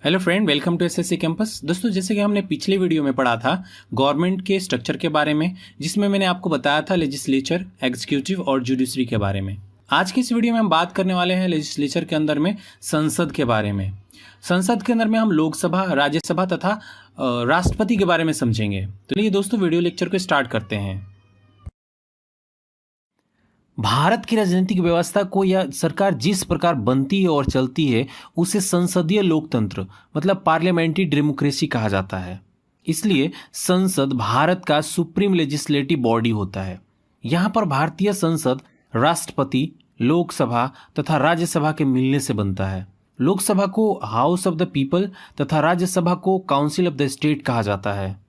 Hello friend, welcome to SSC campus. दोस्तों, जैसे कि हमने पिछले वीडियो में पढ़ा था गवर्नमेंट के स्ट्रक्चर के बारे में, जिसमें मैंने आपको बताया था लेजिस्लेचर, एग्जीक्यूटिव और जुडिशरी के बारे में। आज की इस वीडियो में हम बात करने वाले हैं लेजिस्लेचर के अंदर में संसद के बारे में। संसद के अंदर में हम लोकसभा, राज्यसभा तथा राष्ट्रपति के बारे में समझेंगे। तो चलिए दोस्तों, वीडियो लेक्चर को स्टार्ट करते हैं। भारत की राजनीतिक व्यवस्था को या सरकार जिस प्रकार बनती है और चलती है उसे संसदीय लोकतंत्र मतलब पार्लियामेंट्री डेमोक्रेसी कहा जाता है। इसलिए संसद भारत का सुप्रीम लेजिस्लेटिव बॉडी होता है। यहाँ पर भारतीय संसद राष्ट्रपति, लोकसभा तथा राज्यसभा के मिलने से बनता है। लोकसभा को हाउस ऑफ द पीपल तथा राज्यसभा को काउंसिल ऑफ द स्टेट कहा जाता है।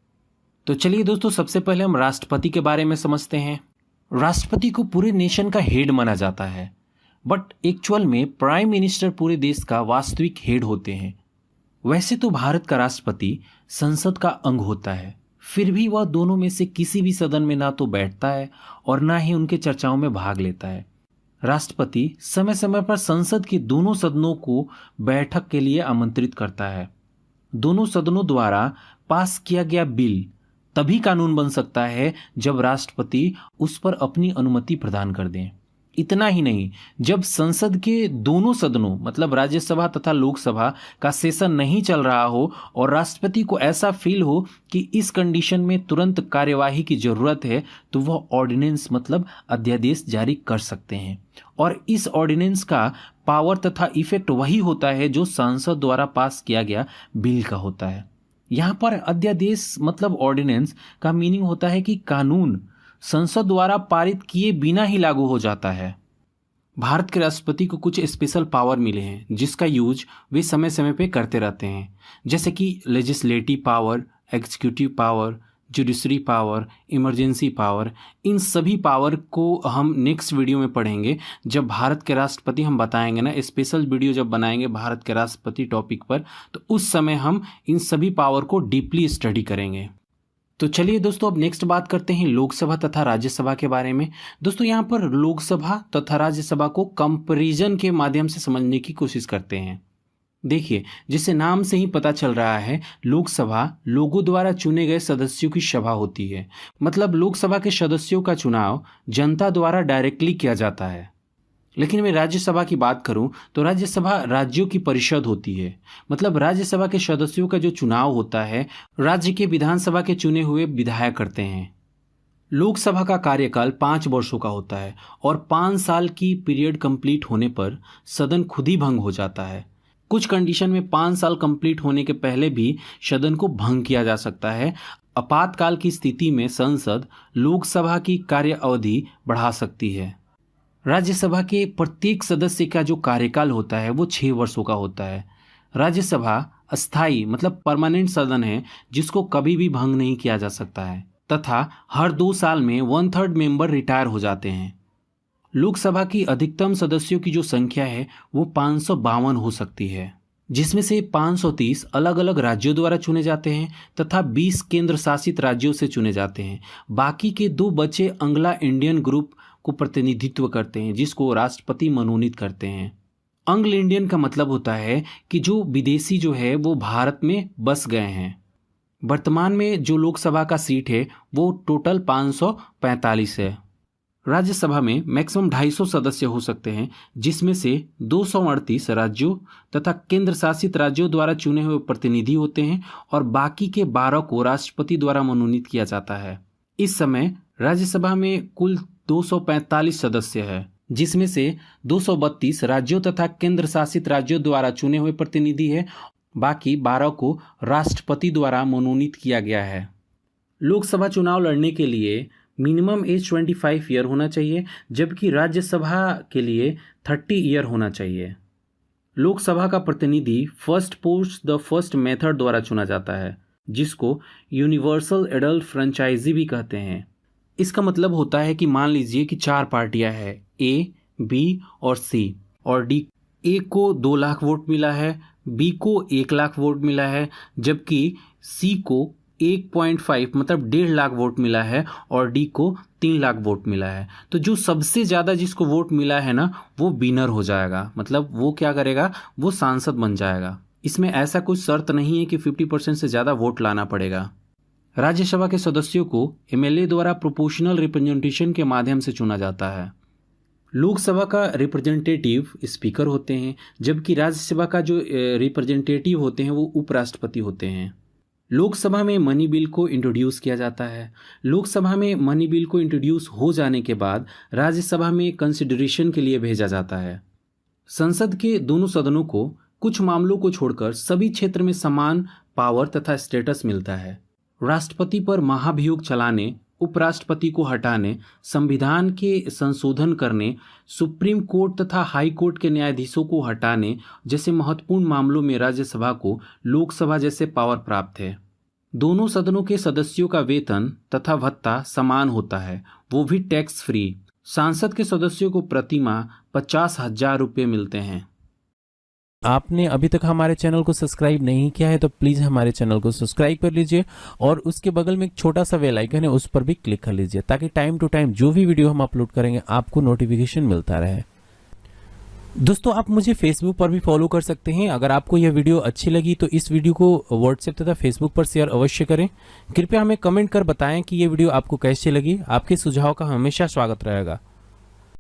तो चलिए दोस्तों, सबसे पहले हम राष्ट्रपति के बारे में समझते हैं। राष्ट्रपति को पूरे नेशन का हेड माना जाता है, बट एक्चुअल में प्राइम मिनिस्टर पूरे देश का वास्तविक हेड होते हैं। वैसे तो भारत का राष्ट्रपति संसद का अंग होता है, फिर भी वह दोनों में से किसी भी सदन में ना तो बैठता है और ना ही उनके चर्चाओं में भाग लेता है। राष्ट्रपति समय समय पर संसद के दोनों सदनों को बैठक के लिए आमंत्रित करता है। दोनों सदनों द्वारा पास किया गया बिल तभी कानून बन सकता है जब राष्ट्रपति उस पर अपनी अनुमति प्रदान कर दें। इतना ही नहीं, जब संसद के दोनों सदनों मतलब राज्यसभा तथा लोकसभा का सेशन नहीं चल रहा हो और राष्ट्रपति को ऐसा फील हो कि इस कंडीशन में तुरंत कार्यवाही की जरूरत है, तो वह ऑर्डिनेंस मतलब अध्यादेश जारी कर सकते हैं। और इस ऑर्डिनेंस का पावर तथा इफेक्ट वही होता है जो संसद द्वारा पास किया गया बिल का होता है। यहाँ पर अध्यादेश मतलब ऑर्डिनेंस का मीनिंग होता है कि कानून संसद द्वारा पारित किए बिना ही लागू हो जाता है। भारत के राष्ट्रपति को कुछ स्पेशल पावर मिले हैं जिसका यूज वे समय समय पे करते रहते हैं, जैसे कि legislative power, executive power, judiciary power, emergency power. इन सभी पावर को हम नेक्स्ट वीडियो में पढ़ेंगे। जब भारत के राष्ट्रपति हम बताएंगे ना, स्पेशल वीडियो जब बनाएंगे भारत के राष्ट्रपति टॉपिक पर, तो उस समय हम इन सभी पावर को डीपली स्टडी करेंगे। तो चलिए दोस्तों, अब नेक्स्ट बात करते हैं लोकसभा तथा राज्यसभा के बारे में। दोस्तों, यहाँ पर लोकसभा तथा राज्यसभा को कंपैरिजन के माध्यम से समझने की कोशिश करते हैं। देखिए, जैसे नाम से ही पता चल रहा है, लोकसभा लोगों द्वारा चुने गए सदस्यों की सभा होती है। मतलब लोकसभा के सदस्यों का चुनाव जनता द्वारा डायरेक्टली किया जाता है। लेकिन मैं राज्यसभा की बात करूं तो राज्यसभा राज्यों की परिषद होती है। मतलब राज्यसभा के सदस्यों का जो चुनाव होता है राज्य के विधानसभा के चुने हुए विधायक करते हैं। लोकसभा का कार्यकाल 5 वर्षों का होता है और 5 साल की पीरियड कंप्लीट होने पर सदन खुद ही भंग हो जाता है। कुछ कंडीशन में 5 साल कंप्लीट होने के पहले भी सदन को भंग किया जा सकता है। आपातकाल की स्थिति में संसद लोकसभा की कार्य अवधि बढ़ा सकती है। राज्यसभा के प्रत्येक सदस्य का जो कार्यकाल होता है वो 6 वर्षों का होता है। राज्यसभा अस्थायी मतलब परमानेंट सदन है जिसको कभी भी भंग नहीं किया जा सकता है तथा हर 2 साल में 1/3 मेंबर रिटायर हो जाते हैं। लोकसभा की अधिकतम सदस्यों की जो संख्या है वो 552 हो सकती है, जिसमें से 530 अलग अलग राज्यों द्वारा चुने जाते हैं तथा 20 केंद्र शासित राज्यों से चुने जाते हैं। बाकी के 2 बचे अंग्लो इंडियन ग्रुप को प्रतिनिधित्व करते हैं, जिसको राष्ट्रपति मनोनीत करते हैं। अंग्लो इंडियन का मतलब होता है कि जो विदेशी जो है वो भारत में बस गए हैं। वर्तमान में जो लोकसभा का सीट है वो टोटल 545 है। राज्यसभा में मैक्सिमम 250 सदस्य हो सकते हैं, जिसमें से 238 राज्यों तथा केंद्र शासित राज्यों द्वारा चुने हुए प्रतिनिधि होते हैं और बाकी के 12 को राष्ट्रपति द्वारा मनोनीत किया जाता है। इस समय राज्यसभा में कुल 245 सदस्य है, जिसमें से 232 राज्यों तथा केंद्र शासित राज्यों द्वारा चुने हुए प्रतिनिधि है। बाकी 12 को राष्ट्रपति द्वारा मनोनीत किया गया है। लोकसभा चुनाव लड़ने के लिए मिनिमम एज 25 ईयर होना चाहिए, जबकि राज्यसभा के लिए 30 ईयर होना चाहिए। लोकसभा का प्रतिनिधि first post the first method द्वारा चुना जाता है, जिसको यूनिवर्सल एडल्ट फ्रेंचाइजी भी कहते हैं। इसका मतलब होता है कि मान लीजिए कि 4 पार्टियां हैं, ए, बी और सी और डी। ए को 2 लाख वोट मिला है, बी को 1 लाख वोट मिला है, जबकि सी को 1.5 मतलब 1.5 लाख वोट मिला है और डी को 3 लाख वोट मिला है। तो जो सबसे ज़्यादा जिसको वोट मिला है ना, वो विनर हो जाएगा। मतलब वो क्या करेगा, वो सांसद बन जाएगा। इसमें ऐसा कुछ शर्त नहीं है कि 50% से ज़्यादा वोट लाना पड़ेगा। राज्यसभा के सदस्यों को एमएलए द्वारा प्रोपोर्शनल रिप्रेजेंटेशन के माध्यम से चुना जाता है। लोकसभा का रिप्रेजेंटेटिव स्पीकर होते हैं, जबकि राज्यसभा का जो रिप्रेजेंटेटिव होते हैं वो उपराष्ट्रपति होते हैं। लोकसभा में मनी बिल को इंट्रोड्यूस किया जाता है। लोकसभा में मनी बिल को इंट्रोड्यूस हो जाने के बाद राज्यसभा में कंसिडरेशन के लिए भेजा जाता है। संसद के दोनों सदनों को कुछ मामलों को छोड़कर सभी क्षेत्र में समान पावर तथा स्टेटस मिलता है। राष्ट्रपति पर महाभियोग चलाने, उपराष्ट्रपति को हटाने, संविधान के संशोधन करने, सुप्रीम कोर्ट तथा हाई कोर्ट के न्यायाधीशों को हटाने जैसे महत्वपूर्ण मामलों में राज्यसभा को लोकसभा जैसे पावर प्राप्त है। दोनों सदनों के सदस्यों का वेतन तथा भत्ता समान होता है, वो भी टैक्स फ्री। सांसद के सदस्यों को प्रति माह 50,000 रुपये मिलते हैं। आपने अभी तक हमारे चैनल को सब्सक्राइब नहीं किया है तो प्लीज़ हमारे चैनल को सब्सक्राइब कर लीजिए और उसके बगल में एक छोटा सा बेल आइकन है, उस पर भी क्लिक कर लीजिए ताकि टाइम टू टाइम जो भी वीडियो हम अपलोड करेंगे आपको नोटिफिकेशन मिलता रहे। दोस्तों, आप मुझे फेसबुक पर भी फॉलो कर सकते हैं। अगर आपको यह वीडियो अच्छी लगी तो इस वीडियो को व्हाट्सएप तथा फेसबुक पर शेयर अवश्य करें। कृपया हमें कमेंट कर बताएं कि ये वीडियो आपको कैसी लगी। आपके सुझाव का हमेशा स्वागत रहेगा।